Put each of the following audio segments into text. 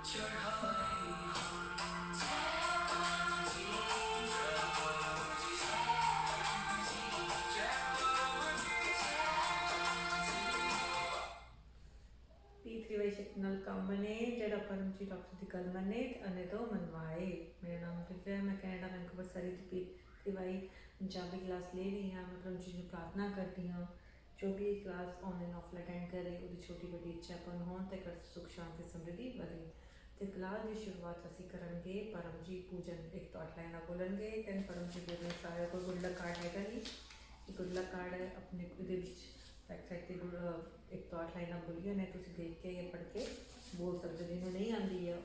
P3 शक्ति नाल काम बने जड़ा परमजीत डॉक्टर दी गल मने अने तो मनवाए। मेरा नाम दिव्या है, मैं कनाडा वैंकूवर सरी दी P3 पंजाबी क्लास ले रही हाँ। मैं परमजीत ने प्रार्थना करती हाँ जो भी क्लास ऑनलाइन ऑफलाइन अटेंड करे उसकी छोटी बड़ी इच्छा पूर्ण होण ते कर सुख शांति समृद्धि वधे। ते क्लास की शुरुआत असीं करनगे परमजीत पूजन एक तो 8 लाइनां बोलणगे दैन परमजीत दे सारे कोल गुड लक कार्ड हैगा जी। गुड लक कार्ड है अपने इहदे विच बैक साइड से एक तो 8 लाइनां बोलिए ने तुसीं देख के या पढ़ के बोल सकते, जिन्होंने नहीं आती है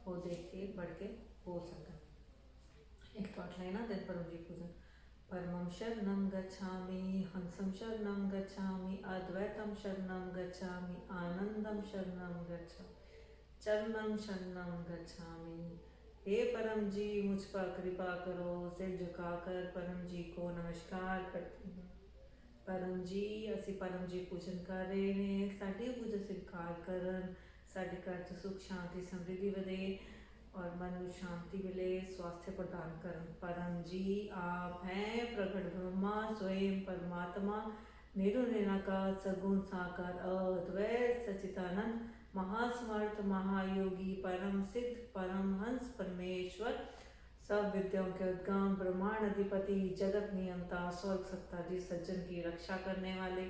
वो देख के पढ़ के बोल सकते। एक तो 8 लाइनां दैन परमजीत पूजन। परमं शरणं गच्छामि, हंसं शरणं गच्छामि, अद्वैतं शरणं गच्छामि, आनंदं शरणं गच्छामि, चरणं शरणं गच्छामि। हे परम जी मुझ पर कृपा करो। सिर झुकाकर परम जी को नमस्कार करती हूँ। परम जी असी परम जी पूजन कर रहे हैं, साड़ी पूजा स्वीकार करन, साढ़े घर च सुख शांति समृद्धि वधे और मन में शांति मिले, स्वास्थ्य प्रदान करन। परम जी आप हैं प्रकट ब्रह्मा स्वयं परमात्मा, निरु निराकार सगुण साकार अद्वैत सच्चिदानंद महासमर्थ महायोगी परम सिद्ध परमहंस परमेश्वर, सब विद्याओं के उद्गम ब्रह्मांड अधिपति जगत नियंता स्वर्ग सत्ता जी, सज्जन की रक्षा करने वाले,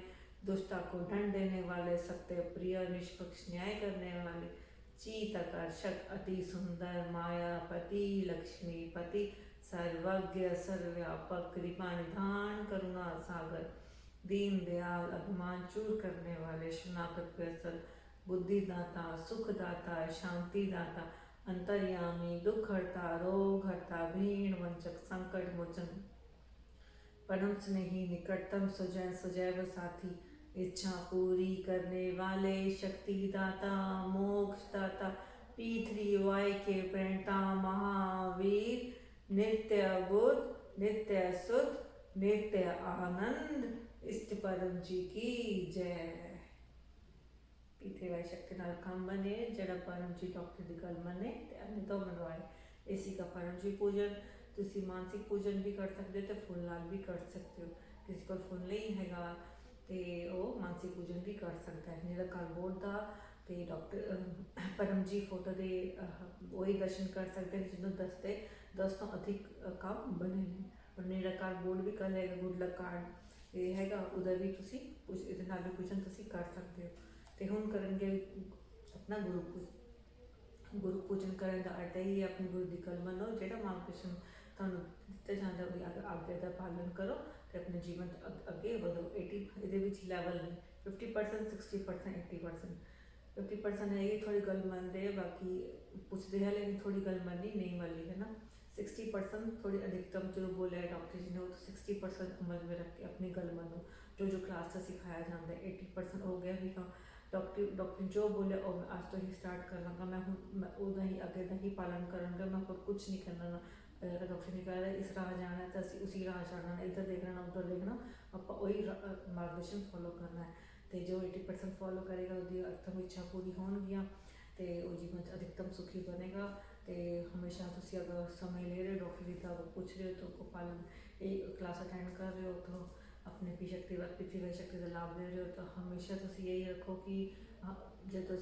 दुष्टा को दंड देने वाले, सत्य प्रिय निष्पक्ष न्याय करने वाले, चीताकर्षक अति सुंदर मायापति लक्ष्मीपति, सर्वज्ञ सर्वव्यापक कृपा निधान करुणा सागर, दीन दयाल अभिमान चूर करने वाले, शरणागत व्यसन बुद्धिदाता सुखदाता शांतिदाता, अंतर्यामी दुख हरता रोग हरता भीण वंचक संकट मोचन, परम स्नेही निकटतम सुजय सजैव साथी, इच्छा पूरी करने वाले, शक्तिदाता मोक्षदाता, P3 के प्रणेता महावीर, नित्य बुद्ध नित्य सुध नित्य आनंद, इष्ट परम जी की जय। P3 शक्ति नाल काम बने जड़ा परम जी डॉक्टर की गल मने ते अन्य तो मनवाए। इसी का परम जी पूजन तुसी मानसिक पूजन भी कर सकते हो तो फुल नाल भी कर सकते हो। किसी को फुल नहीं हैगा तो वो मानसिक पूजन भी कर सकता है। निराकार बोर्ड का तो डॉक्टर परम जी फोटो दे वही दर्शन कर सकते हैं जिन्होंने 10 तो अधिक काम बने ने। और निराकार बोर्ड भी कर लेगा गुड लक कार्ड ये हैगा उधर भी तुसी इहदे नाल भी पूजन तुसी कर सकते हो। तो हुण करनगे अपना गुरु पूजन करने का अर्थ ही अपने गुरु की गल मनो, जिहड़ा मार्गदर्शन तुहानूं दिता जांदा है आज्ञा का पालन करो तो अपने जीवन अगे बढ़ो। 80 इहदे विच लैवल ने 50%, 60%, 80%। 50% है कि थोड़ी गल मनते हैं, बाकी पुछते हैं लेकिन थोड़ी गल मननी नहीं वाली है ना। 60% थोड़ी अधिकतम जो बोला है डॉक्टर जी ने वो तो 60% अमल में रख के अपनी गल मनो। जो क्लास से सिखाया जाता है 80% हो गया भी। डॉक्टर जो बोले और मैं आज तो ही स्टार्ट कर लूँगा, मैं उदा ही अगे का ही पालन करूँगा, मैं और कुछ नहीं करना ना। डॉक्टर ने कहा इस राह जाना है तो असी उसी राह जाना है, इधर देखना ना उधर देखना, आप वही मार्गदर्शन फॉलो करना है। तो जो 80% फॉलो करेगा उसकी अर्थम इच्छा पूरी होगी तो वो जीवन अधिकतम सुखी बनेगा। तो हमेशा तुम अगर समय ले रहे हो डॉक्टर की अगर पूछ रहे हो तो को पालन एक क्लास अटेंड कर रहे हो तो अपने P3 शक्ति का लाभ ले रहे हो तो हमेशा तुम यही रखो कि जो तुम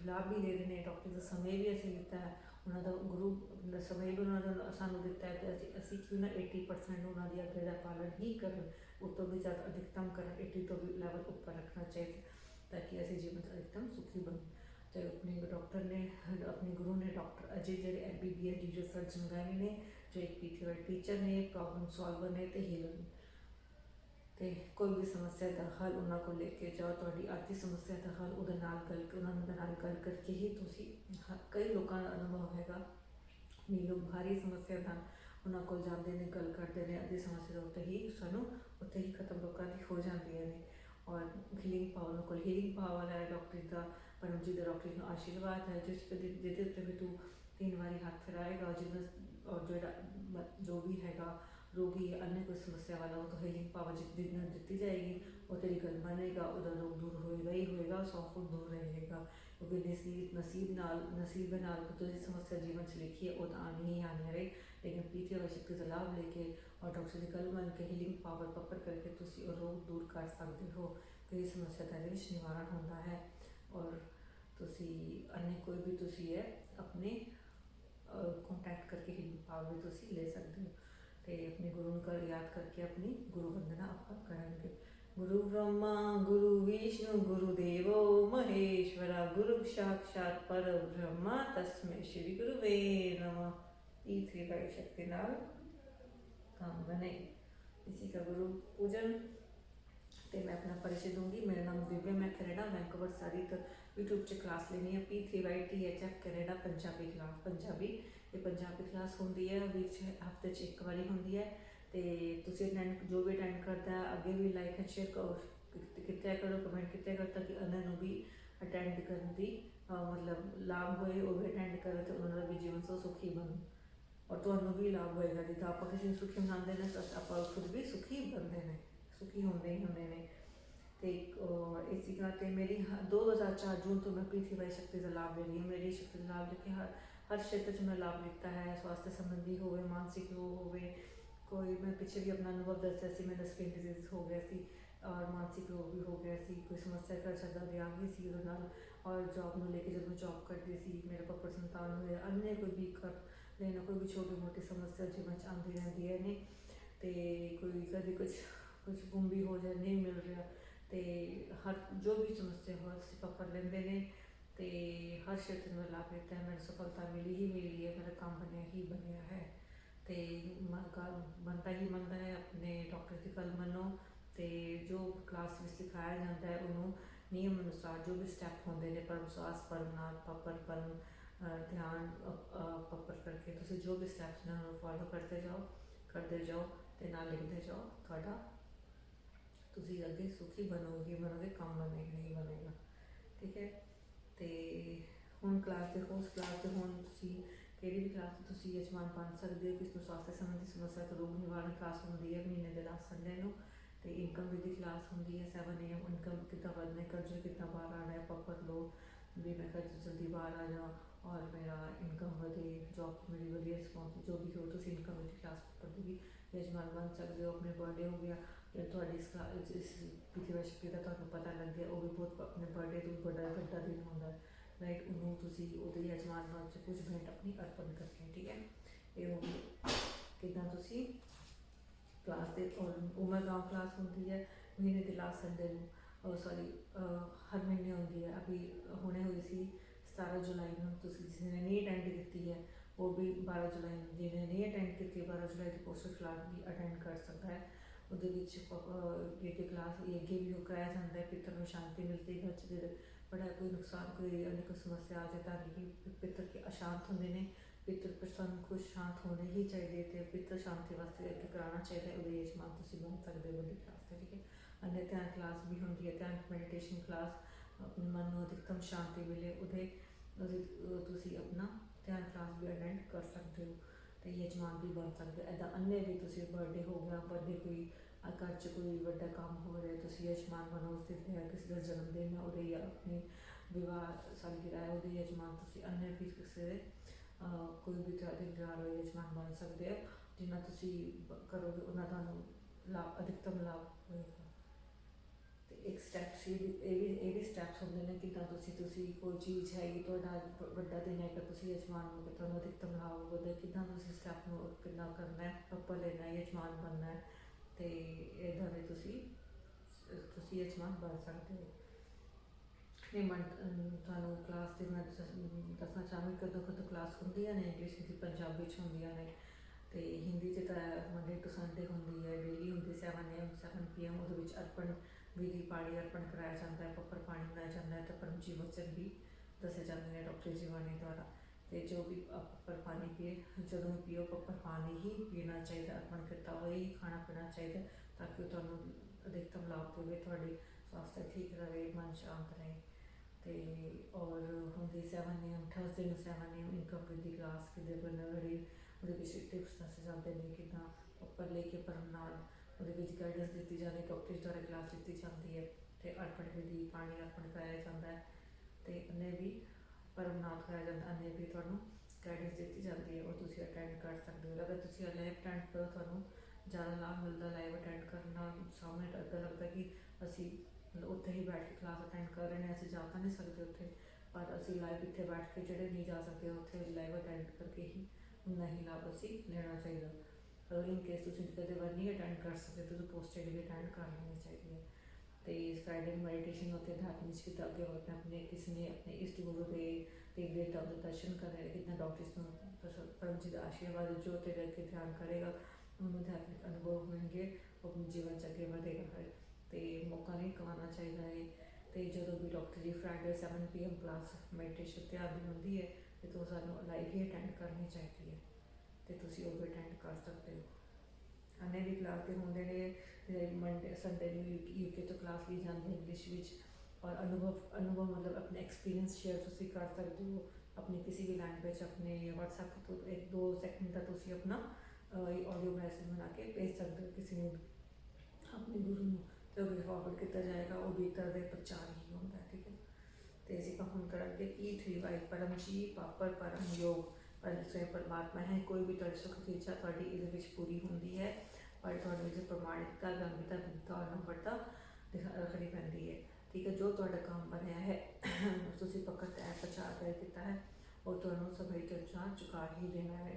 लाभ भी ले रहे हैं डॉक्टर का समय भी असी लिता है, उन्होंने गुरु समय भी उन्होंने सानू दिता है तो असी क्यों ना 80% उन्होंने आज्ञा का पालन ही कर उस तो भी ज़्यादा अधिकतम कर 80 तो भी लैवल ऊपर रखना चाहिए ताकि ऐसे जीवन अधिकतम सुखी बने। तो अपने डॉक्टर ने अपने गुरु ने डॉक्टर अजय जो MBBS टीचर सर्जन गाय ने जो एक P3 टीचर ने प्रॉब्लम सॉल्वर ने तो हीलर ने तो कोई भी समस्या का हल उन्होंने को लेके जाओ। थोड़ी आर्थिक समस्या का हल उहदे नाल गल करके ही तुसी कई लोगों का अनुभव हैगा भी लोग भारी समस्या का उन्होंने को जाते हैं गल करते हैं अद्धी समस्या उत्ते ही सानू उत्ते ही खत्म लोगों की हो जाती है। और हीलिंग पावर को हीलिंग पावर है डॉक्टर का परम जी का डॉक्टर का आशीर्वाद है जिस पर जिहदे उत्ते भी तू 3 बारी हाथ फिराएगा और जो भी हैगा रोगी अन्य कोई समस्या वाला हो तो हीलिंग पावर जितनी दी जाएगी वो तेरी गल बनेगा, उधर रोग दूर होएगा ही होएगा, 100 फुट दूर रहेगा। क्योंकि नसीब नाल जो समस्या जीवन च लिखी है वो तो आनी ही आनी है। लेकिन पीती हवा शक्ति का लाभ लेके और डॉक्टर की गल मन के हीलिंग पावर पपर करके तुसी और रोग दूर कर सकते हो। कई समस्या का निवारण होता है और तुसी अन्य कोई भी तुसी है अपने कॉन्टैक्ट करके हीलिंग पावर भी तुसी ले सकते हो। तो अपने गुरु का याद करके अपनी गुरु वंदना आप करेंगे। गुरु ब्रह्मा गुरु विष्णु गुरुदेवो महेश्वरा गुरु साक्षात पर ब्रह्मा तस्मै श्री गुरुवे नमः। तीसरी वायु शक्ति नाल काम बने। इसी का गुरु पूजन तो मैं अपना परिचय दूंगी। मेरा नाम दिव्या, मैं कनाडा वैंकूवर सारी तो यूट्यूब से क्लास लेनी है P3YTHF Canada Punjabi class. Punjabi ये पंजाबी क्लास होंगी है बीच हफ्ते एक बारी होंगी है। तो तुसी अटेंड जो भी अटेंड करता है अगे भी लाइक एंड शेयर किया करो, कमेंट किया करो ताकि अन्य भी अटेंड करने की मतलब लाभ होए, वो भी अटेंड करे तो उन्होंने भी जीवन सो सुखी बने और तुहानू भी लाभ होएगा। जिदा आप किसी सुखी बनाते हैं तो आप खुद भी सुखी बनते हैं, सुखी होंगे ही होंगे ने। तो इसी का मेरी 2004 जून तो मैं P3Y शक्ति का लाभ ले रही हूँ। मेरी शक्ति का लाभ लेके हर क्षेत्र में लाभ लिखता है। स्वास्थ्य संबंधी हो, मानसिक रोग हो, कोई मैं पीछे भी अपना अनुभव दसिया सी, मेरा स्किन डिजीज हो गया सी और मानसिक रोग भी हो गया सी, कोई समस्या घर चलता गया भी सी और जॉब में लेके जब मैं जॉब करती सी मेरे पापा संतान हुए अन्य कोई भी कर लेना, कोई भी छोटी मोटी समस्या जीवन आती रहती है नहीं। तो कोई कभी कुछ गुम भी हो जाए, नहीं मिल रहा, तो हर जो भी समस्या हो ਅਸੀਂ पकड़ लेंगे ने। तो हर क्षेत्र में लाभ लेता है। मैंने सफलता मिली है, मेरा काम बनया ही बनया है। तो बनता है अपने डॉक्टर की गल मनो। तो जो क्लास में सिखाया जाता है उन्होंने नियम अनुसार जो भी स्टैप होंगे ने परम श्वास परमनाथ पपर परम ध्यान पपर करके तुम जो भी स्टैप्स ने फॉलो करते जाओ तो ना लिखते जाओ, थोड़ा तुम अगे सुखी बनोगे काम बनेगा ही बनेगा। ठीक है। तो हुण क्लास के होस्ट क्लास के हुण किसी भी क्लास तुम यजमान बन सकते हो। किसी स्वास्थ्य संबंधी समस्या तो रोग निवारण क्लास होंगी है महीने के लास्ट संडे को। तो इनकम विधि क्लास होंगी है 7 AM। इनकम कितना बढ़ना है, कर्जे कितना बाहर आना है, पपर लो भी मैं कर्जे जल्दी बाहर आ जाओ और मेरा इनकम बढ़े, जॉब मेरी वधिया रिस्पॉन्स जो भी हो तो इनकम विधि क्लास पढ़ भी यजमान बन सकते हो। अपने बर्थडे हो गया थोड़ी इस P3Y शक्ति का तुहानू पता लग गया, वो भी बहुत अपने बर्थडे तो बड़ा घंटा दिन होंगे राइट। उन्होंने यजमान बन से कुछ भेंट अपनी अर्पण करनी है। ठीक है। ये होगी कि क्लास दे और उमर गाँव क्लास होती है महीने के लास्ट संडे सॉरी हर महीने होती है। अभी होने हुई सी 17 जुलाई में जिसने नहीं अटेंड की है वो भी 12 जुलाई में, जिन्हें नहीं अटेंड की 12 जुलाई की पोस्टर क्लास भी अटेंड कर सकता है। वो क्लास यज्ञ भी कराया जाता है, पितर में शांति मिलती है। घर से बड़ा कोई नुकसान कोई अन्य कोई समस्या आ जाता है कि पितर के अशांत होंगे ने, पितर प्रसन्न खुश शांत होने ही चाहिए थे। पितर शांति वास्ते यज्ञ कराना चाहिए, वो यजमान तुम बन सकते हो बड़ी क्लास से। ठीक है। अन्य ध्यान क्लास भी होंगी है, ध्यान मेडिटेशन क्लास अपने मन को अधिकतम शांति मिले उदे अपना ध्यान क्लास भी अटेंड कर सकते हो। तो यजमान भी बन सकते हो। इदा अन्य भी तुम बर्थडे हो गया, बर्थडे कोई घर च कोई बड़ा काम हो रहा है तो यजमान बनो। उस दिन किसी का जन्मदिन है वो अपनी विवाह सालगिरह है वो यजमान तुम अन्य भी किसी कोई भी दिन त्यौहार हो यजमान बन सकते हो। जिन्ना तुम करोगे उन्ना तुहानू लाभ अधिकतम लाभ होएगा। तो एक स्टैप्स ये भी स्टैप्स होंगे ने कि कोई चीज़ हैगी तो बड़ा दिन है कि यजमान हो तो अधिकतम लाभ होगा कि स्टैप कि करना है पप्पा लेना है यजमान बनना है। तो इदा दे तुसी यजमान बन सकते हो। नहीं मन थानू क्लास से मैं दसना चाहूँगी कदों क्लास होंगी है ने इंग्लिश हिंदी पंजाबी होंगे ने। तो हिंदी तो मंडे टू संडे होंगी है, डेली होंगी 7 AM 7 PM। वो अर्पण विधि पानी अर्पण कराया जाता है, पपर पानी बनाया जाता है, तो परमजी वचन भी दसे जाते हैं डॉक्टर जीवानी द्वारा। तो जो भी पपर पानी पिए जो भी पियो पपर पानी ही पीना चाहिए, अर्पण किया हुआ ही खाना पीना चाहिए ताकि तुहानू अधिकतम लाभ देवे, थोड़ी स्वास्थ्य ठीक रहे, मन शांत रहे। तो और होंगी 7 AM थर्सडे में 7 AM इनकम विधि क्लास कि बड़ी टिप्स दसे जाते हैं कि पपर लेके परम नाल गाइडेंस दी जाती है, डॉक्टर द्वारा क्लास ली जाती है। तो अर्पण विधि पानी अर्पण कराया जाता है। ਤੇ ਅੰਨੇ ਵੀ ਪਰਮਨਾਥ ਕਰਾਇਆ ਜਾਂਦਾ, ਅੰਨੇ ਵੀ ਤੁਹਾਨੂੰ गाइडेंस दी जाती है और तुम अटेंड कर सकते हो। अगर तुम लाइव अटेंड करो तो ज़्यादा लाभ मिलता। लाइव अटेंड करना सामने इदा लगता कि असी मतलब उत्थे ही बैठ के क्लास अटेंड कर रहे हैं, असी जा तो नहीं सकते उत्थे, पर असी लाइव इतने बैठ के जोड़े नहीं जा सकते उत्थे लाइव अटेंड करके ही उन्ना ही लाभ असी लेना चाहिए। अगर इन केस तुम कई बार नहीं अटेंड कर सकते तो पोस्टेड भी अटेंड कर लेनी चाहिए। तो फ्राइडे मेडिटेशन होते हैं, धार्मिक की अगे होते हैं, अपने किसी ने अपने इष्ट गुरु के तेग देवता के दर्शन करने कितना डॉक्टर्स परम जी का आशीर्वाद जो तेरे अगे ध्यान करेगा उन्होंने धार्मिक अनुभव होंगे, अपने जीवन च अगे बढ़ेगा है। तो मौका नहीं गंवाना चाहिए है। तो जो भी डॉक्टर जी फ्राइडे 7 PM क्लास मेडिटेशन ध्यान की होंगी है तो सानू लाइव ही अटेंड करनी चाहिए है, तो तुम वो भी अटेंड कर सकते हो। अन्य भी क्लास के होंगे ने मंडे संडे यूके तो क्लास ली जाती है इंग्लिश विच, और अनुभव मतलब अपने एक्सपीरियंस शेयर तुम कर सकते हो अपनी किसी भी लैंग्वेज, अपने व्हाट्सएप तो 1-2 सेकंड का तुम अपना ऑडियो मैसेज बना के भेज सकते हो किसी ने अपने गुरु में, तो भी फॉरवर्ड किया जाएगा, वो भी तरह का प्रचार ही होता है। ठीक है, तो इसी का हम करेंगे P3Y परम जी पापर परम योग पर स्वयं परमात्मा है। कोई भी थोड़ी सुख की इच्छा थोड़ी इहदे विच पूरी होंदी है, पर थोड़ी जो प्रमाणिकता गंभीरता विद्ता और नंबरता रखनी पैंदी है। ठीक है, जो तुहाडा काम बनया है तुसीं पक्का तय प्रचार तय किया है और तुहानूं सभी चर्चा चुका ही देना है।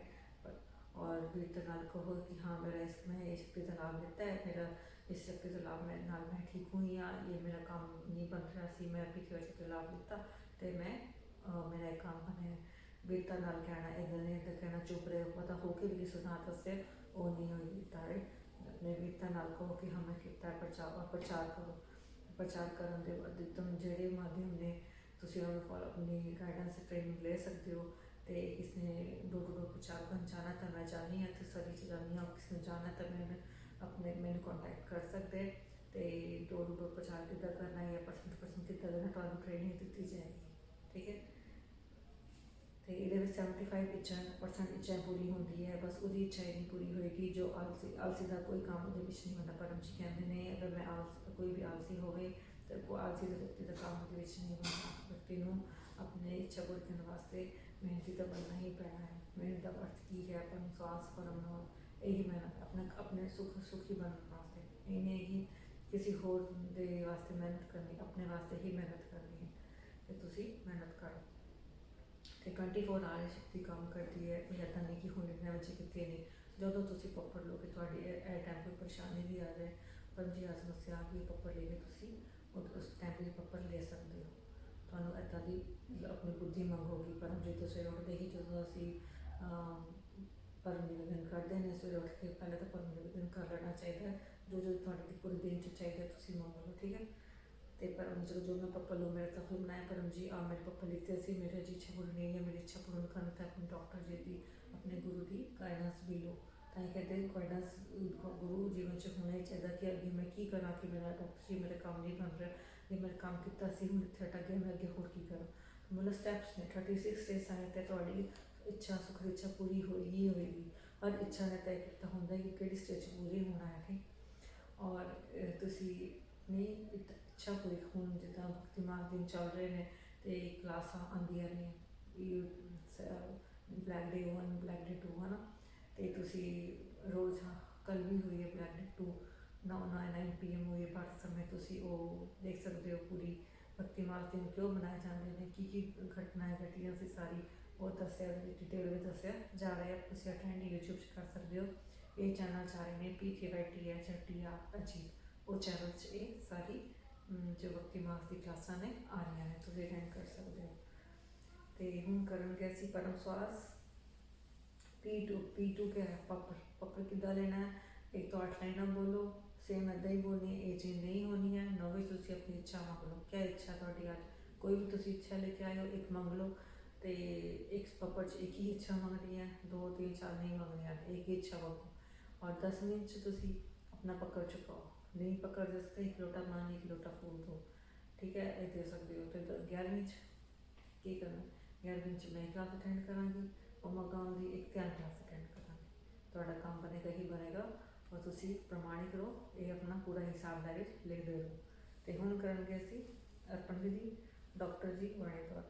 और वीरता नाल कहो कि हाँ मेरा मैं इस शक्ति का लाभ लेता है, मेरा इस शक्ति का लाभ मैं ठीक हुई हाँ, ये मेरा काम नहीं बन रहा सी, मैं अभी शक्ति का लाभ लेता तो मैं मेरा एक काम बनया। वीरता नाल कहना इधर नहीं इधर कहना चुप रहे हो, पता हो के भी सुना दसे वो नहीं हो वीरता है। अपने वीरता नाल कहो कि हाँ मैं किया प्रचार करो। प्रचार करने के अधिकतम जोड़े माध्यम ने तुम फॉलो अपनी गाइडेंस ट्रेनिंग ले सकते हो। तो किसने डोर टू डोर प्रचार पहुँचाना तो मैं चाहनी हाँ तो सारी जानी हाँ, किसने जाना तो मैंने अपने मैंने कॉन्टैक्ट कर सकते। तो डोर टू डोर प्रचार कितना करना है या परसन टू परसन कितना देना तो ट्रेनिंग दी जाएगी। ठीक है, तो ये 75% इच्छाएँ पूरी होंगी है, बस वो इच्छा ही नहीं पूरी होएगी जो आलसी का कोई काम वो नहीं होता। परम जी कहते हैं अगर मैं कोई भी आलसी होवे तो वो आलसी व्यक्ति का काम वो नहीं बनता। व्यक्ति को अपने इच्छा पूरी करने वास्ते मेहनती तो बनना ही पैना है। मेहनत का अर्थ की है अपन श्वास परम यही मेहनत अपने सुखी बनने वास्ते, ये नहीं कि किसी होर दे वास्ते मेहनत करनी, अपने वास्ते ही मेहनत करनी है। तो तुसी मेहनत करो। तो 24 आवर शक्ति काम करती है, कोई ऐसा नहीं कि हुण इन्ने बजे कितने नहीं, जो तुम पप्पर लो कि थोड़ी टाइम कोई परेशानी भी आ जाए, पर जी आ समस्या आ गई पप्पर ले के तुम उस टाइम पर पप्पर ले सकते हो। थानू इदा की अपनी बुद्धि मंगोगी। परम जी तो सवेरे उठते ही जो असी परम निवेदन करते हैं सवेरे उठ के पहले तो परम निवेदन कर लेना चाहिए, जो थोड़े पूरे दिन चाहिए तुम मंग लो। ठीक है, तो परम जी जो मैं पप्पा लो मेरा सफल बनाया, परम जी आ मेरे पप्पा लिखते सी मेरी जी इच्छा पूरी नहीं है, मेरी इच्छा पूर्ण करने तक अपने डॉक्टर जी की अपने गुरु की गाइडेंस भी लो। तां कहते गाइडेंस गुरु जीवन से होना ही चाहिए कि अगे मैं की करा कि मेरा डॉक्टर जी मेरा काम नहीं बन रहा, जे मेरा काम किया हूँ इतने अटक गया, मैं अगे होर की करा। मतलब स्टैप्स ने 36 स्टेप्स आए तो थोड़ी इच्छा सुख इच्छा पूरी होएगी होएगी। हर इच्छा ने तय किया होंगे कि किहड़ी स्टेज पूरी होना है। ठीक, और तुसी नहीं इच्छा पूरी हूँ जिदा भक्ति मार्ग दिन चल रहे हैं तो क्लासा आंदियां ने ब्लैक डे 1 ब्लैक डे 2 है ना, तो तुसी रोज़ कल भी हुई है ब्लैक डे 2 9 PM हुई है भारत समय, तुसी वो देख सकते हो पूरी भक्ति मार्ग दिन क्यों बनाए जाते हैं, की घटनाएं घटिया सी सारी वो दसिया डिटेल में दसिया जा रहा है। तुम अटेंड यूट्यूब कर सकते हो। ये चैनल सारे ने P3YTHTR अजीब वो चैनल ये सारी जो भक्ति मार्ग की क्लासा ने आ रही हैं तुम अटेंड कर सकते हो। तो हूँ करेंगे असी परम श्वास P2 क्या है पप्पर किदा लेना है। एक तो 8 लाइना बोलो सेम इदा ही बोलनी है, ये चीज़ नहीं होनी है। 9वीं तुम अपनी इच्छा मंग लो, क्या इच्छा थोड़ी अज कोई भी तुम इच्छा लेके आए हो एक मंग लो। तो एक पप्पर एक ही इच्छा मंगनी है, 2 3 4 नहीं मंगनिया, एक ही इच्छा मंगो। और 10 मिनट तुम अपना पकड़ चुकाओ, नहीं पकड़ दे सकते 1 लोटा पानी 1 लोटा फूल दो। ठीक है, ये दे सकते हो। तो 11वीं की करना 11वीं मैं क्लास अटेंड करा मम्मा गाँव की एक ध्यान क्लास अटेंड करा, थोड़ा काम बनेगा ही बनेगा। और तुम प्रमाणिक रहो, ये अपना पूरा हिसाब डायरी लिखते रहो। तो हूँ करेंगे असी अर्पण विधि डॉक्टर जी वणेद्वार।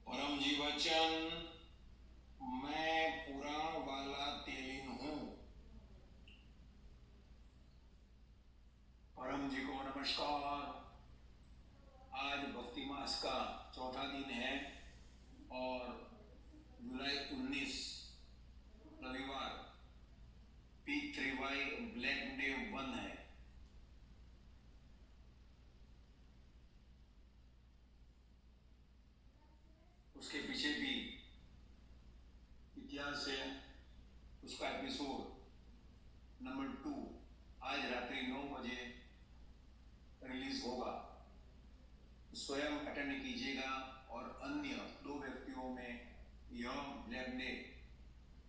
परम जी वचन, मैं पुराण वाला तेलिन हूं। परम जी को नमस्कार। आज भक्ति मास का चौथा दिन है और जुलाई 19 रविवार P3Y ब्लैक डे 1 है। उसके पीछे भी इतिहास है। उसका एपिसोड नंबर 2 आज रात्रि 9 बजे रिलीज होगा। स्वयं अटेंड कीजिएगा और अन्य 2 व्यक्तियों में यह ब्लैक डे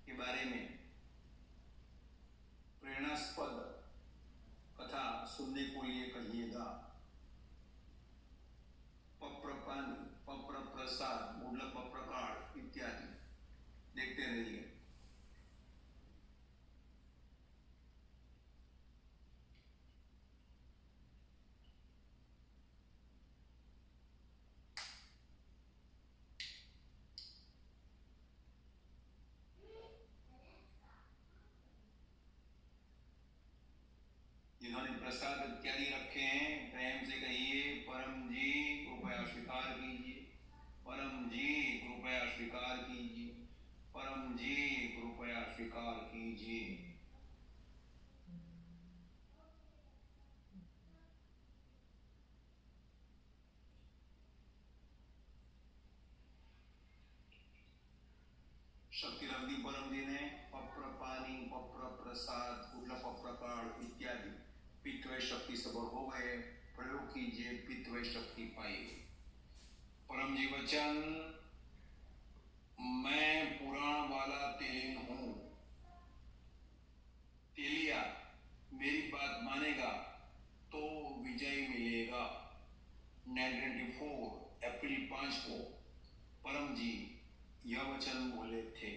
के बारे में प्रेरणास्पद कथा सुनने को लिए कहिएगा। पप्र पानी, पप्र प्रसाद, मुंडल पप्र काल इत्यादि देखते रहिए। जिन्होंने प्रसाद इत्यादि रखे हैं प्रेम से कहिए, परम जी कृपया स्वीकार कीजिए, परम जी कृपया स्वीकार कीजिए, परम जी कृपया स्वीकार कीजिए। शक्ति रवि परम जी ने पप्र पानी, पप्र प्रसाद, उर्ला पप्र काल इत्यादि पित्तवय शक्ति सब हो गए। प्रयोग कीजिए, पित्तवय शक्ति पाइए। परम जी वचन, मैं पुराण वाला तेलिन हूं। तेलिया मेरी बात मानेगा तो विजय मिलेगा। 1994 अप्रैल 5 को परम जी यह वचन बोले थे।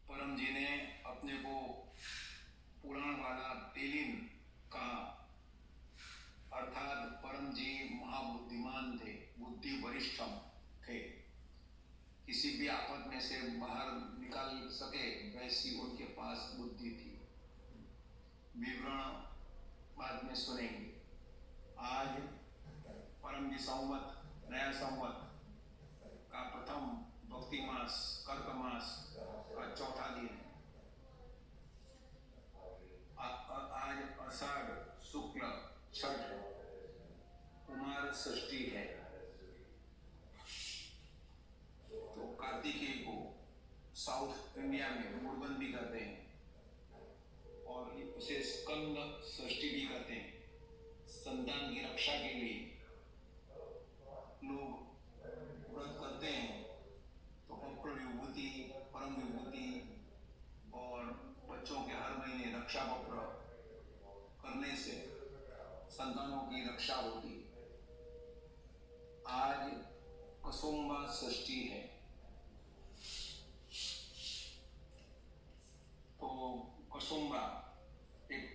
परम जी ने अपने को पुराण वाला तेलिन कहा, अर्थात परम जी महाबुद्धिमान थे, बुद्धि वरिष्ठम थे। किसी भी आपद में से बाहर निकाल सके वैसी उनके पास बुद्धि थी। विवरण बाद में सुनेंगे। आज परम जी संवत, नया संवत का प्रथम भक्ति मास, कर्क मास का चौथा दिन है। आज आषाढ़ शुक्ल छठ कुमार षष्ठी है। तो कार्तिकेय को साउथ इंडिया में मुड़बंदी कहते हैं और उसे स्कंद षष्ठी भी कहते हैं। संतान की रक्षा के लिए लोग व्रत करते हैं। तो पप्र विभूति, परम विभूति और बच्चों के हर महीने रक्षा पत्र करने से संतानों की रक्षा होती है। आज कसुम्बा षष्ठी है। तो कसुम्बा एक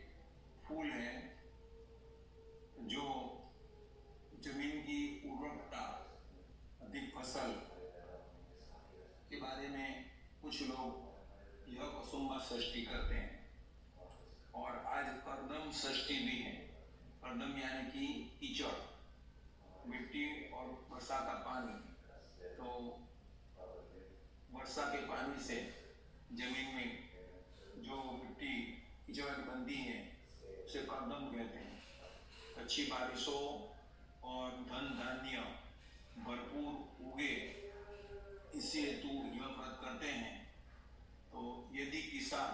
फूल है जो जमीन की उर्वरकता, अधिक फसल के बारे में कुछ लोग यह कसुम्बा षष्ठी करते हैं। और आज कर्दम षष्ठी भी है। कर्दम यानी कि कीचड़, मिट्टी और वर्षा का पानी। तो वर्षा के पानी से जमीन में जो मिट्टी कीचड़ बनती है उसे कर्दम कहते हैं। अच्छी बारिशों और धन धान्य भरपूर उगे, इसी हेतु यह व्रत करते हैं। तो यदि किसान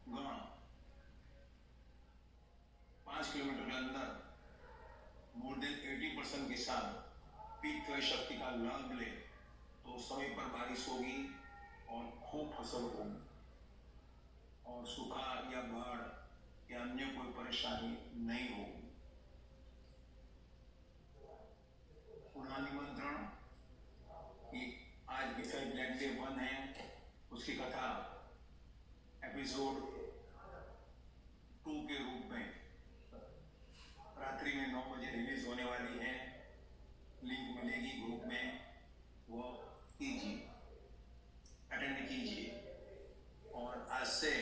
गण 5 किलोमीटर के अंदर मोर देन 80% किसान पित्तवय शक्ति का लाभ ले तो समय पर बारिश होगी और खूब फसल होगी और सूखा या बाढ़ या अन्य कोई परेशानी नहीं होगी। पुनः निमंत्रण कि आज विषय ब्लैक डे 1 है, उसकी कथा एपिसोड 2 के रूप में रात्रि में 9 बजे रिलीज होने वाली है। लिंक मिलेगी ग्रुप में, वो कीजिए, अटेंड कीजिए। और आज से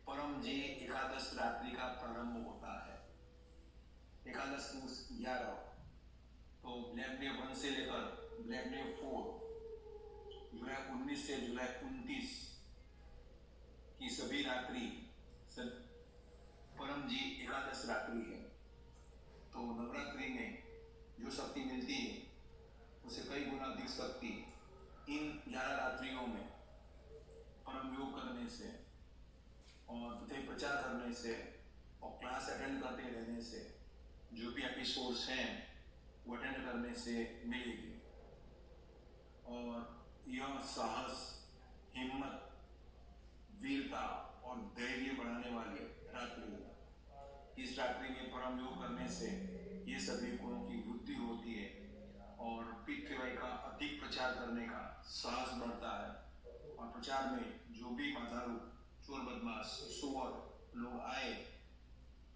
परम जी एकादश रात्रि का प्रारंभ होता है। एकादश 11, तो ब्लैक डे 1 से लेकर ब्लैक डे 4 जुलाई 19 से जुलाई 29 की सभी रात्रि परम जी एकादश रात्रि है। तो नवरात्रि में जो शक्ति मिलती है उसे कई गुना अधिक शक्ति इन 11 रात्रियों में परम योग करने से और तथा प्रचार करने से और क्लास अटेंड करते रहने से, जो भी एपिसोड्स हैं वो अटेंड करने से मिलेगी। और यह साहस, हिम्मत, वीरता और धैर्य बढ़ाने वाली रात्रि है। इस रात्रि में परम योग करने से ये सभी गुणों की वृद्धि होती है और पितृवाय का अधिक प्रचार करने का साहस बढ़ता है। और प्रचार में जो भी बाधारू, चोर, बदमाश, सुअर लोग आए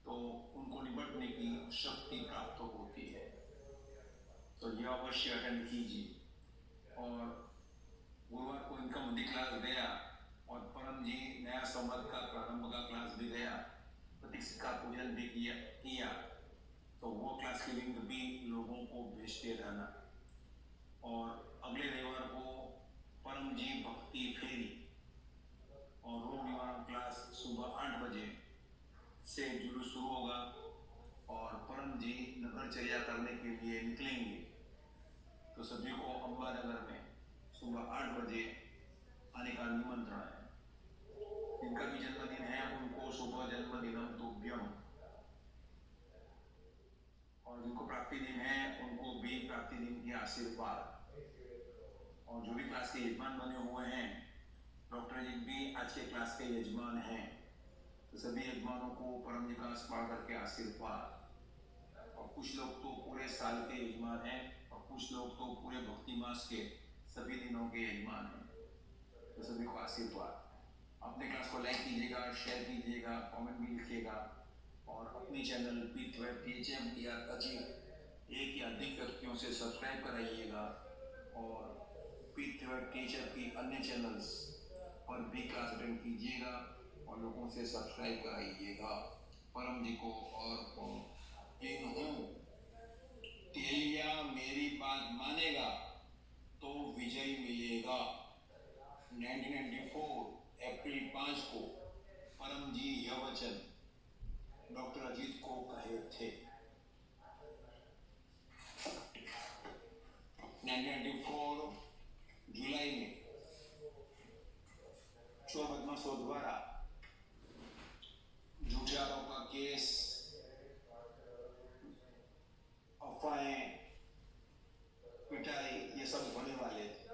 तो उनको निपटने की शक्ति प्राप्त होती है। तो यह अवश्य अटेंड कीजिए। और गुरुवार को इनका मुदी क्लास गया और परम जी नया संवत का प्रारंभ का क्लास भी गया, प्रतीक का पूजन भी किया। तो वो क्लास की लिंक भी लोगों को भेजते रहना। और अगले रविवार को परम जी भक्ति फेरी और रोग निवारण क्लास सुबह 8 बजे से जुलूस शुरू होगा और परम जी नगरचर्या करने के लिए निकलेंगे। तो सभी को अम्बानगर में सुबह 8 बजे आने का निमंत्रण है। जिनका भी जन्मदिन है उनको शुभ जन्मदिनम तुभ्यम, और जिनको प्राप्ति दिन है उनको भी प्राप्ति दिन के आशीर्वाद। और जो भी क्लास के यजमान बने हुए हैं, डॉक्टर जी भी आज के क्लास के यजमान हैं, तो सभी यजमानों को परम जी का स्मरण करके आशीर्वाद। और कुछ लोग तो पूरे साल के यजमान हैं और कुछ लोग तो पूरे भक्ति मास के सभी दिनों के यजमान हैं, तो सभी को आशीर्वाद। अपने क्लास को लाइक कीजिएगा, शेयर कीजिएगा, कमेंट भी लिखिएगा और अपनी चैनल PTHM या अजीत एक या अधिक व्यक्तियों से सब्सक्राइब कराइएगा। और PTHM की अन्य चैनल्स पर भी क्लास अटेंड कीजिएगा और लोगों से सब्सक्राइब कराइएगा। परम जी को और इन हूँ, तेलिया मेरी बात मानेगा तो विजय मिलेगा। 1994 अप्रैल 5 को परम जी यह वचन डॉक्टर अजीत को कहे थे। 1994 जुलाई में चोर बदमाशों द्वारा झूठे आरोप का केस, अफवाहें, पिटाई, ये सब होने वाले थे।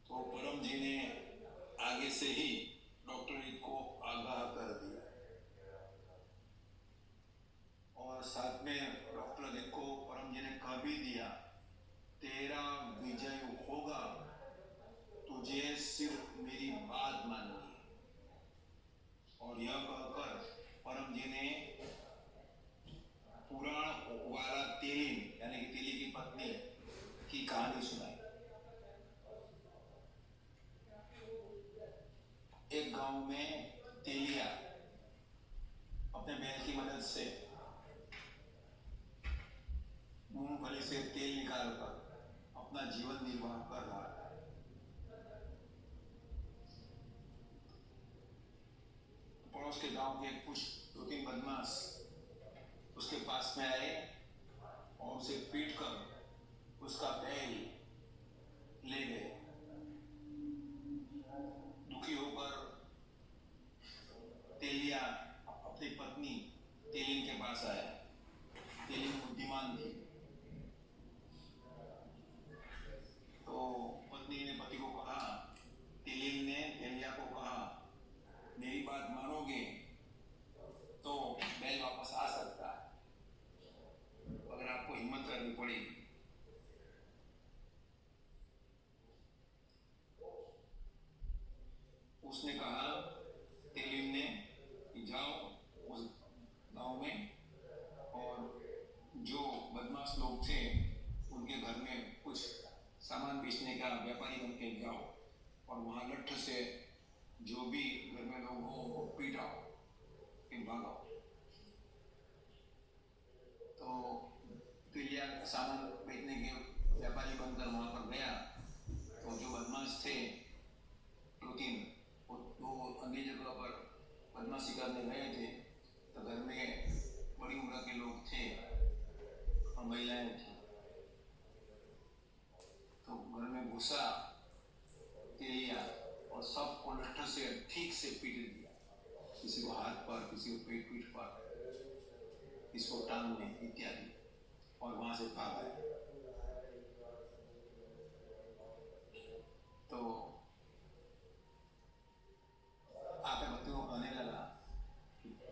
तो परम जी ने आगे से ही डॉक्टर जी को आगाह कर दिया और साथ में डॉक्टर जी को परम जी ने कह भी दिया, तेरा विजय होगा, तुझे सिर्फ मेरी बात माननी है। और यह कहकर परम जी ने पुराण वाला तेलिन यानी कि तेली की पत्नी की कहानी सुनाई। एक गांव में तेलिया अपने बैल की मदद से मूंगफली से तेल निकालकर अपना जीवन निर्वाह कर रहा था। पड़ोस के गांव के कुछ 2-3 बदमाश उसके पास में आए और उसे पीटकर उसका बैल ले गए। दुखी होकर तेलिया अपनी पत्नी तेलिन के पास आया। तेलिन बुद्धिमान थी, तो पत्नी ने पति को कहा, तेलिन ने तेलिया को कहा, मेरी बात मानोगे तो बैल वापस आ सकता है, अगर आपको हिम्मत करनी पड़ेगी। उसने कहा तेलिम ने कि जाओ उस गांव में और जो बदमाश लोग थे उनके घर में कुछ सामान बेचने का व्यापारी बन के जाओ और वहाँ लठ से जो भी घर में लोग हो वो पीटाओ फिर भागो। तो ये सामान बेचने के व्यापारी बनकर वहाँ पर गया तो जो बदमाश थे 2-3 वो अन्य जगह पर बदमाशी करने गए थे तो घर में बड़ी उम्र के लोग थे और महिलाएं थी तो घर में घुसा लिया और सबको लट्ठों से ठीक से पीट दिया, किसी को हाथ पर, किसी को पीठ पर, किसी को टांग में इत्यादि, और वहां से भाग आया। तो आके बच्चों को कहने लगा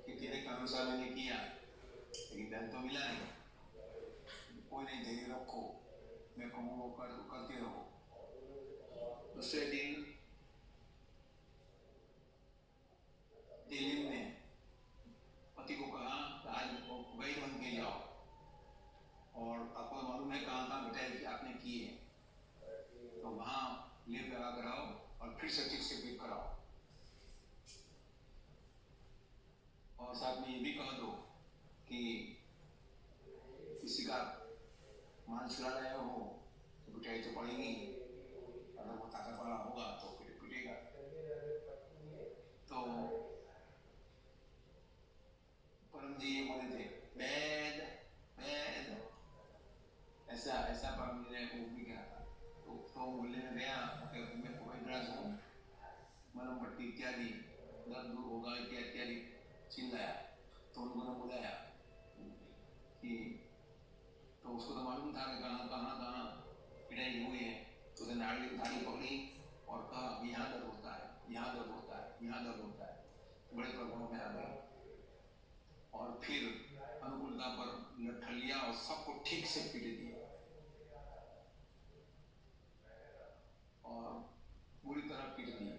कि तेरे काम सा मैंने किया लेकिन धन तो मिला नहीं, कोई नहीं, धैर्य रखो, मैं कहूँ वो करते रहो। दूसरे दिन तेलिम ने पति को कहा आज वही बन के जाओ और आपको मालूम है कहाँ कहाँ मिठाई आपने की है तो वहाँ लेप लगा कर आओ और फिर से ठीक से पीट कराओ और साथ में ये भी कह दो कि किसी का मान चुरा रहे हो तो पिटाई तो पड़ेगी, अगर वो ताकत वाला होगा तो फिर पिटेगा। तो परम जी ये बोले थे वैद वैद, ऐसा ऐसा परम जी ने वो भी कहा था। तो बोलने में गया मैं वैद्यराज हूँ, मलम पट्टी इत्यादि दर्द दूर होगा इत्यादि चिल्लाया। तो उन्होंने बुलाया कि तो उसको तो मालूम था कि कहाँ कहाँ कहाँ पिटाई हुई है, तो उसने नाड़ी पकड़ी और कहा यहाँ दर्द होता है, यहाँ दर्द होता है, यहाँ दर्द होता है। बड़े प्रभाव में आ गए और फिर अनुकूलता पर लठ लिया और सबको ठीक से पीट दिया और बुरी तरह पीट दिया।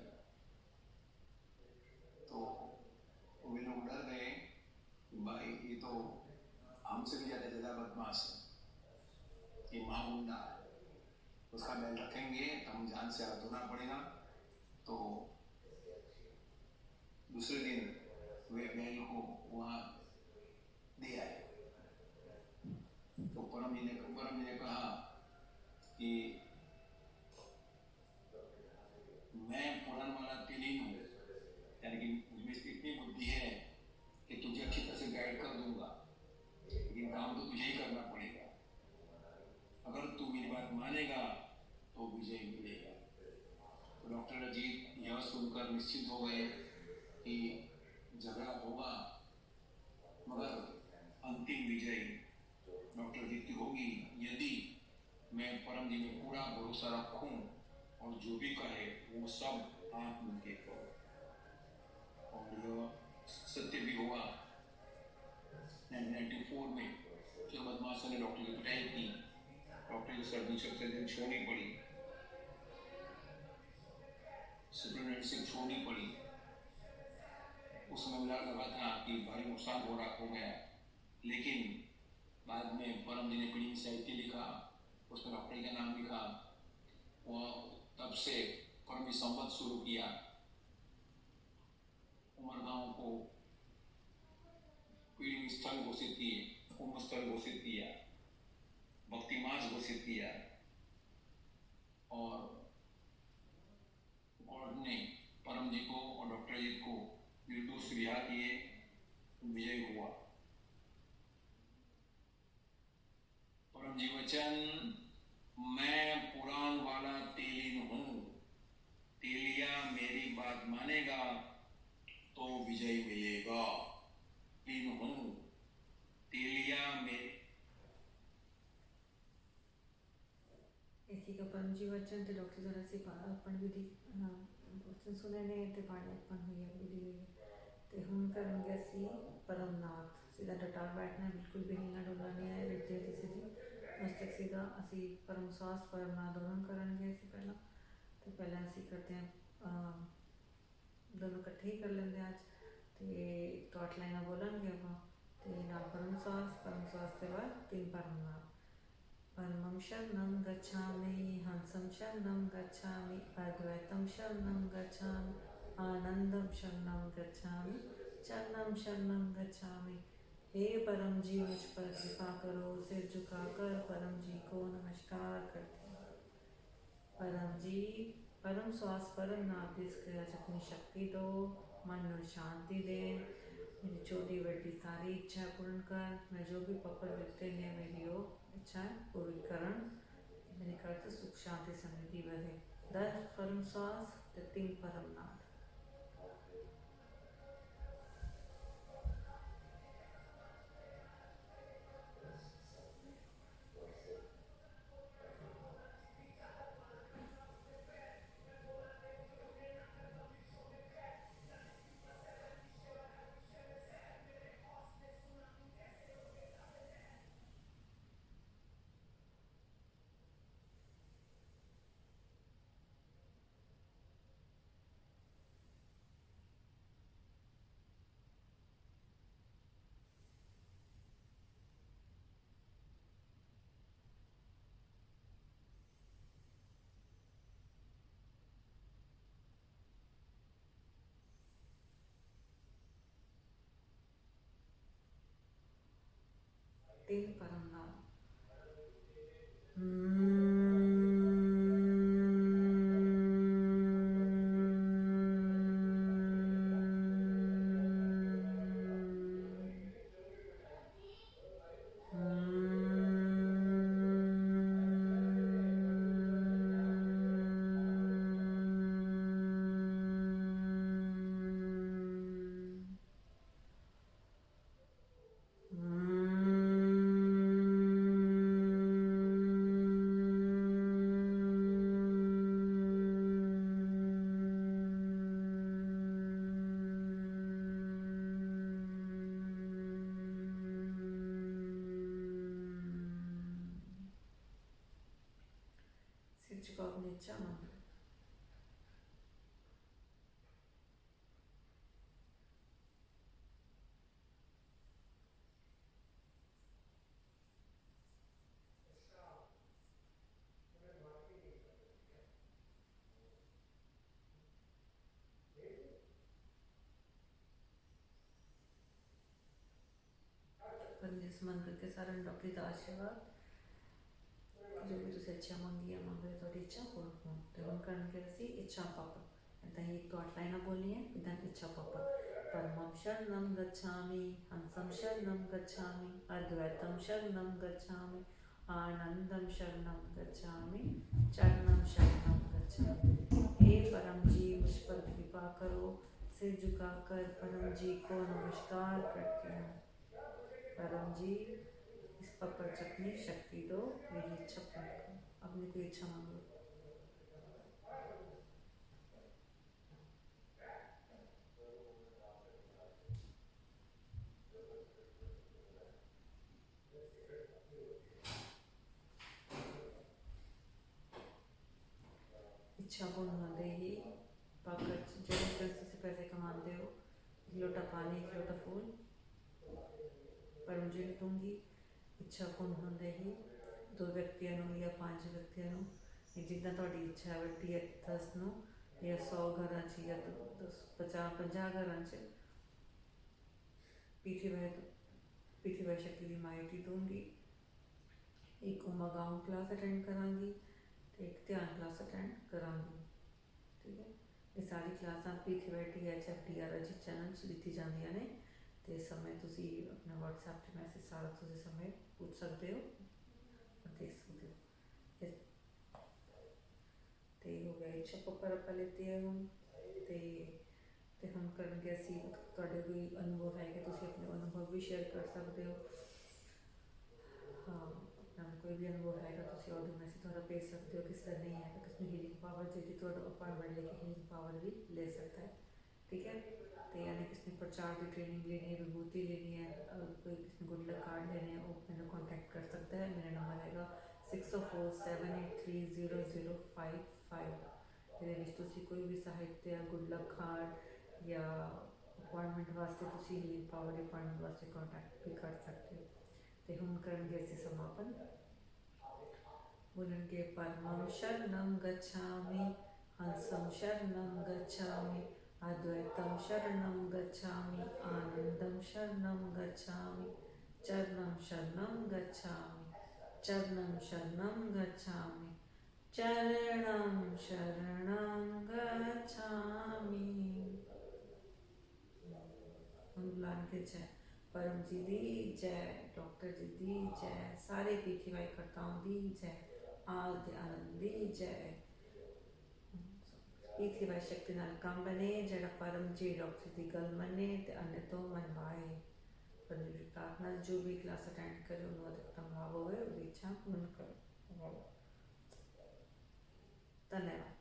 तो वे लोग डर गए कि भाई ये तो हमसे भी ज्यादा बदमाश है, ये महामुंडा है, उसका बैल रखेंगे तो हम जान से आगे धोना पड़ेगा। तो दूसरे दिन वे बैल को वहां दे आए। तो परम जी ने कहा कि मैं पुराण वाला तेलिन हूँ, यानी कि मुझमें इतनी बुद्धि है कि तुझे अच्छी तरह से गाइड कर दूंगा, लेकिन काम तो तुझे ही करना पड़ेगा। अगर तू मेरी बात मानेगा तो विजय मिलेगा। तो डॉक्टर अजीत यह सुनकर निश्चिंत हो गए कि झगड़ा होगा मगर अंतिम विजय डॉक्टर अजीत की होगी यदि मैं परम जी में पूरा भरोसा रखूं और जो भी कहे वो सब आंख मूंद के करो। और यह सत्य भी हुआ। 1994 में जो बदमाशों ने डॉक्टर की पिटाई की, डॉक्टर की सर्जन छोड़नी पड़ी, सुपरिटेंडेंट छोड़नी पड़ी। उस समय मुझे लगा था कि भारी नुकसान हो गया, लेकिन बाद में परम जी ने पीढ़ी साहित्य लिखा, उसमें डॉक्टर का नाम लिखा। वह तब से परम जी संवत शुरू किया, उमरगांव को पीढ़ी स्थल घोषित किए, कुंभ स्थल घोषित किया, भक्ति मास घोषित किया और कोर्ट ने परम जी को और डॉक्टर जी को निर्दोष रिहा किए, विजय हुआ। परम जी वचन, मैं पुराण वाला तेलिन हूँ, तेलिया मेरी बात मानेगा तो विजय मिलेगा। तेलिन हूँ, तेलिया मेरी। इसी का परम जी वचन ते डॉक्टर जरा से अपन विधि वचन सुने ने ते पाणी अपन हुई विधि हुई ते हम करेंगे सी परमनाथ सीधा डटा बैठना, बिल्कुल भी हिलना डुलना नहीं है, लेटे थे सीधे मस्तक सीधा। असी परम स्वास्थ्य परमनाथ दोनों करेंगे। इसी पहला तो पहला असी करते हैं दोनों इकट्ठे ही कर लेंगे आज। तो एक तो 8 लाइना बोलेंगे ਆਪਾਂ ਤੇ ਨਾਲ ਪਰਮ ਸਵਾਸ के बाद 3 परम नाम। परमं शरणं गच्छामि, हंसं शरणं गच्छामि, अद्वैतं शरणं गच्छामि, आनंदं शरणं गच्छामि, चरणं शरणं गच्छामि। हे परम जी मुझ पर कृपा करो, सिर झुकाकर परम जी को नमस्कार करती हूँ। परम जी परम श्वास परम नाम ਦੀ ਕਿਰਿਆ ਚ ਆਪਣੀ ਸ਼ਕਤੀ ਦੋ, मन ਨੂੰ शांति दे, मेरी छोटी बड़ी सारी इच्छा पूर्ण कर। मैं जो भी पपर लिखते हैं मेरी वो इच्छा पूरी करण, मेरे घर तो सुख शांति समृद्धि बढ़े। 10 परम श्वास तो 3 परम नाद। तीन परम नाद। सिर झुकाओ अपनी इच्छा मानो। पर जिस मंत्र के सारे डॉक्टरी का आशीर्वाद जो भी तुझे इच्छा मंगी है मंगे थोड़ी इच्छा पूर्ण हो। तो हम करने से इच्छा पापा इतना ही तो 8 लाइना बोलनी है इतना इच्छा पापा। परमं शरणं गच्छामि, हंसं शरणं गच्छामि, अद्वैतं शरणं गच्छामि, आनंदं शरणं गच्छामि, चरणं शरणं गच्छामि। हे परम जी मुझ पर कृपा करो, सिर झुकाकर परम जी को नमस्कार करती हूँ। परम जी इस पकड़ चकनी शक्ति दो, मेरी इच्छा पूर्ण करो। अपनी कोई इच्छा मांगो। इच्छा पूर्ण होते ही पकड़ जो से पैसे कमाते हो, एक लोटा पानी एक लोटा फूल परम जी ਨੂੰ दूंगी। इच्छा पूर्ण होते ही 2 ਵਿਅਕਤੀਆਂ ਨੂੰ ਜਾਂ 5 ਵਿਅਕਤੀਆਂ ਨੂੰ ਜਿੱਦਾਂ ਤੁਹਾਡੀ ਇੱਛਾ ਵੱਡੀ ਹੈ 10 ਨੂੰ ਜਾਂ 100 ਘਰਾਂ 'ਚ ਜਾਂ 50 ਘਰਾਂ 'ਚ पीठी शक्ति की माइटी दूंगी। एक उमागाऊं क्लास अटेंड करांगी तो एक ध्यान क्लास अटेंड करांगी। ठीक है, ये सारी क्लासा PTHFDR जी चैनल दी जांदियां ने तो समय तुसी अपना WhatsApp ते मैसेज सारा तुसी समय पूछ सकते हो और देख सकते हो। तो हो गया इच्छा पपर आप लेते हैं हम तो हम करनगे असी तुहाडे कोई अनुभव है कि तुसी अपने अनुभव भी शेयर कर सकते हो। हाँ, अपना कोई भी अनुभव है तुसी ऑडियो मैसेज थोड़ा भेज सकते हो। किसी का नहीं है तो किसी हीलिंग पावर चाहिए तो अपॉइंटमेंट लेके हीलिंग पावर भी ले सकता है। ठीक है, तो यानी किसने प्रचार की ट्रेनिंग लेनी है, विभूति लेनी है, कोई किसने गुड लक कार्ड लेने हैं वो मैंने कॉन्टैक्ट कर सकता है। मेरा नंबर रहेगा 6047830055। ਇਹਦੇ ਵਿੱਚ ਤੁਸੀਂ ਕੋਈ ਵੀ ਸਾਹਿत्य गुड लक कार्ड ਜਾਂ ਅਪੁਆਇੰਟਮੈਂਟ ਵਾਸਤੇ ਤੁਸੀਂ ਹੀਲਿੰਗ ਪਾਵਰ ਅਪੁਆਇੰਟਮੈਂਟ ਵਾਸਤੇ ਕੰਟੈਕਟ ਵੀ ਕਰ ਸਕਦੇ ਹੋ। ਤੇ ਹੁਣ ਕਰਨਗੇ ਅਸੀਂ ਸਮਾਪਨ। बोलेंगे परमं शरणं गच्छामि, हंसं शरणं गच्छामि, अद्वैतं शरणं गच्छामि, आनन्दं शरणं गच्छामि, चरणं शरणं गच्छामि, चरणं शरणं गच्छामि, चरणं शरणं गच्छामि। भगवान की जय, परम जी दी जय, डॉक्टर जी दी जय, सारे पीठीवाई करताओं दी जय, आदि आनंद दी जय। पीठीवाई शक्ति नाल काम बने, जड़ा परम जी डॉक्टर दी गल मने ते अन्य तो मनवाए। परम जी प्रार्थना जो भी क्लास अटेंड करे उन्होंने अधिकतम लाभ होवे, वो इच्छा पूर्ण करो। धन्यवाद।